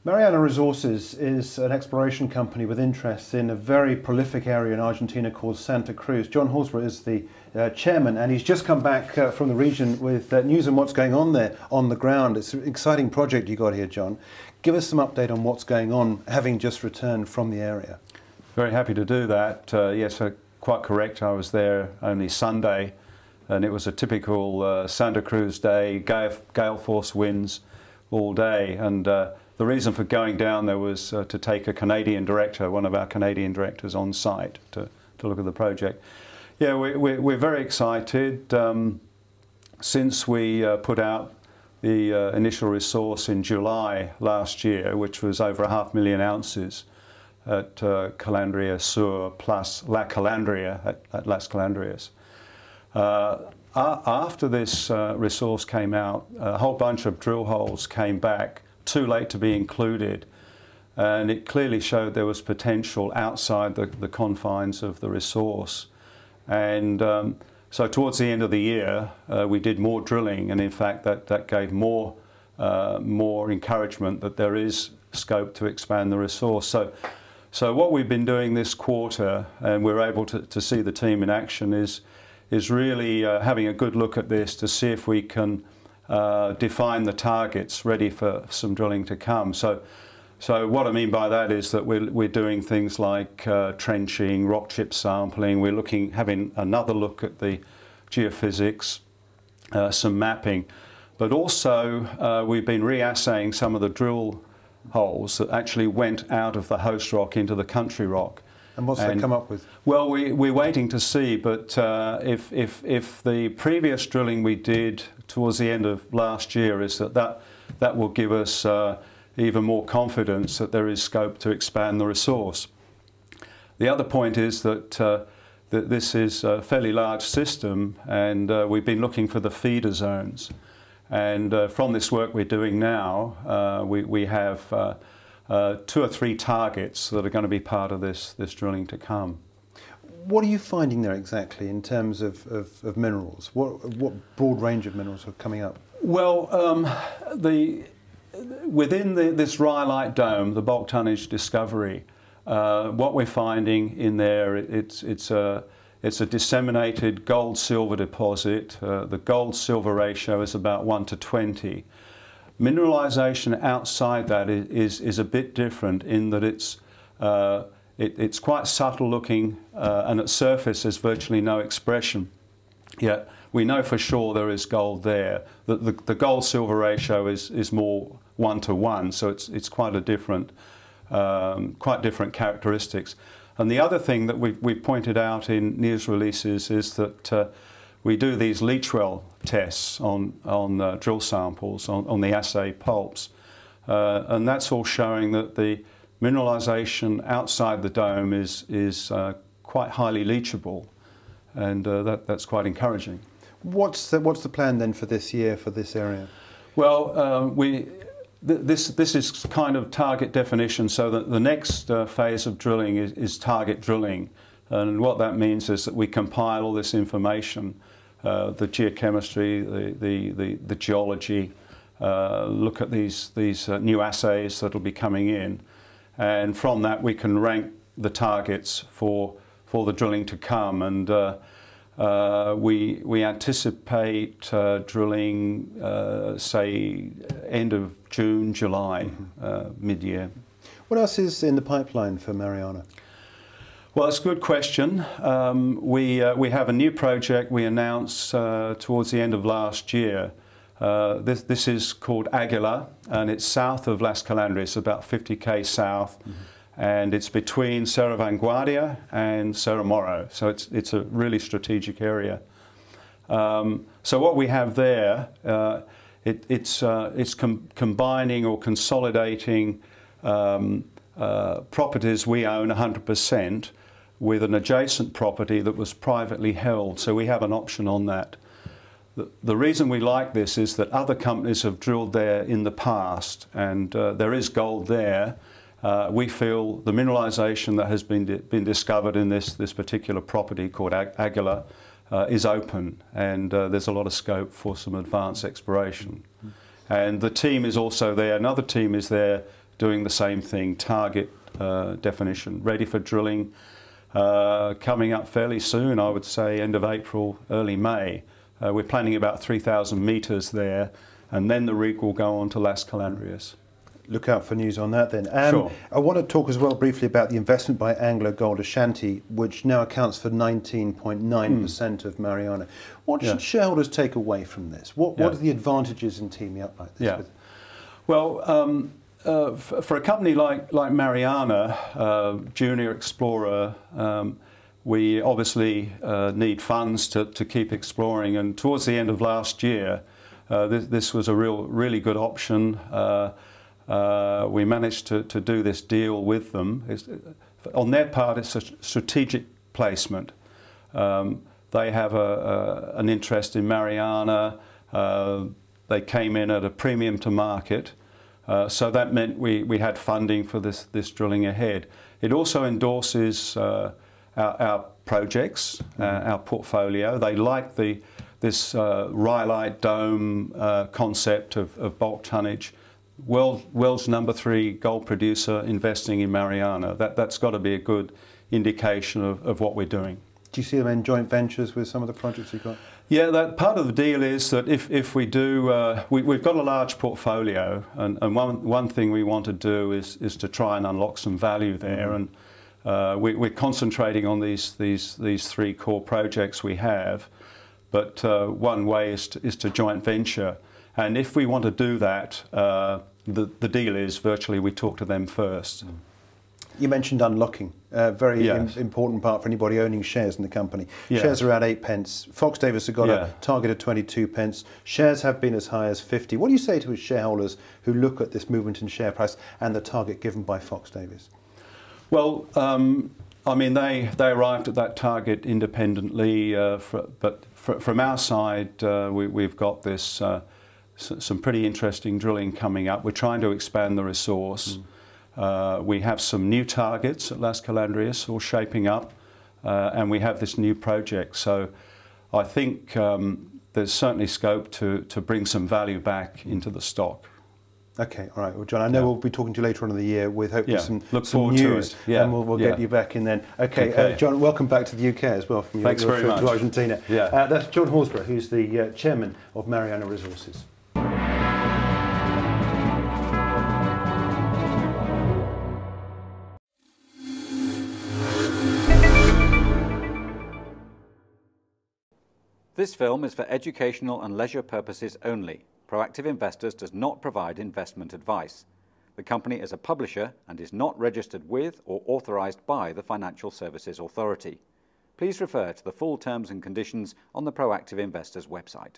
Mariana Resources is an exploration company with interests in a very prolific area in Argentina called Santa Cruz. John Horsburgh is the chairman, and he's just come back from the region with news on what's going on there on the ground. It's an exciting project you got here, John. Give us some update on what's going on, having just returned from the area. Very happy to do that. Yes, quite correct. I was there only Sunday, and it was a typical Santa Cruz day, gale force winds all day. And the reason for going down there was to take a Canadian director, one of our Canadian directors, on site to look at the project. Yeah, we're very excited. Since we put out the initial resource in July last year, which was over 500,000 ounces at Calandria Sur plus La Calandria at Las Calandrias. After this resource came out, a whole bunch of drill holes came back, too late to be included, and it clearly showed there was potential outside the confines of the resource. And so towards the end of the year we did more drilling, and in fact that gave more encouragement that there is scope to expand the resource. So what we've been doing this quarter, and we're able to see the team in action, is really having a good look at this to see if we can define the targets ready for some drilling to come. So what I mean by that is that we're doing things like trenching, rock chip sampling. We're having another look at the geophysics, some mapping, but also we've been re-assaying some of the drill holes that actually went out of the host rock into the country rock. And what's that come up with? Well, we're waiting to see, but if the previous drilling we did towards the end of last year is that will give us even more confidence that there is scope to expand the resource. The other point is that that this is a fairly large system, and we've been looking for the feeder zones. And from this work we're doing now, we have 2 or 3 targets that are going to be part of this drilling to come. What are you finding there exactly in terms of minerals? What broad range of minerals are coming up? Well, within this rhyolite dome, the bulk tonnage discovery, what we're finding in there, it's a disseminated gold-silver deposit. The gold-silver ratio is about 1 to 20. Mineralization outside that is a bit different in that it's quite subtle looking, and at surface there's virtually no expression. Yet we know for sure there is gold there. The gold-silver ratio is more 1 to 1, so it's quite a different, quite different characteristics. And the other thing that we've pointed out in news releases is that we do these leach well tests on drill samples, on the assay pulps, and that's all showing that the mineralization outside the dome is quite highly leachable, and that's quite encouraging. What's the plan then for this year for this area? Well, this is kind of target definition, so that the next phase of drilling is target drilling, and what that means is that we compile all this information, the geochemistry, the geology, look at these new assays that will be coming in, and from that we can rank the targets for the drilling to come. And we anticipate drilling, say, end of June, July, mid-year. What else is in the pipeline for Mariana? Well, it's a good question. We have a new project we announced towards the end of last year. This is called Aguila, and it's south of Las Calandrias, about 50k south. And it's between Cerro Vanguardia and Cerro Moro, so it's a really strategic area. So what we have there, it's combining or consolidating properties we own 100% with an adjacent property that was privately held, so we have an option on that. The reason we like this is that other companies have drilled there in the past, and there is gold there. We feel the mineralization that has been discovered in this particular property called Aguila is open, and there's a lot of scope for some advanced exploration. And the team is also there, another team is there doing the same thing, target definition, ready for drilling, coming up fairly soon, I would say end of April, early May. We're planning about 3,000 metres there, and then the rig will go on to Las Calandrias. Look out for news on that then. Sure. I want to talk as well briefly about the investment by Anglo Gold Ashanti, which now accounts for 19.9% of Mariana. What should shareholders take away from this? What are the advantages in teaming up like this? Yeah. Well, for a company like Mariana, junior explorer, we obviously need funds to keep exploring, and towards the end of last year, this was a really good option. We managed to do this deal with them. On their part, it's a strategic placement. They have an interest in Mariana. They came in at a premium to market, so that meant we had funding for this drilling ahead. It also endorses our projects, our portfolio. They like this rhyolite dome concept of bulk tonnage. World's #3 gold producer investing in Mariana. That's got to be a good indication of what we're doing. Do you see them in joint ventures with some of the projects you've got? Yeah, that part of the deal is that if we do, we've got a large portfolio, and one thing we want to do is to try and unlock some value there, and we're concentrating on these 3 core projects we have. But one way is to joint venture. And if we want to do that, the deal is virtually we talk to them first. You mentioned unlocking, a very important part for anybody owning shares in the company. Shares are at 8 pence. Fox Davis have got a target of 22 pence. Shares have been as high as 50. What do you say to shareholders who look at this movement in share price and the target given by Fox Davis? Well, I mean, they arrived at that target independently, but from our side, we've got this some pretty interesting drilling coming up. We're trying to expand the resource. We have some new targets at Las Calandrias all shaping up, and we have this new project. So I think there's certainly scope to bring some value back into the stock. Okay, all right. Well, John, I know we'll be talking to you later on in the year with hopefully some news, and we'll get you back in then. Okay, John, welcome back to the UK as well from your trip to Argentina. That's John Horsburgh, who's the chairman of Mariana Resources. This film is for educational and leisure purposes only. Proactive Investors does not provide investment advice. The company is a publisher and is not registered with or authorized by the Financial Services Authority. Please refer to the full terms and conditions on the Proactive Investors website.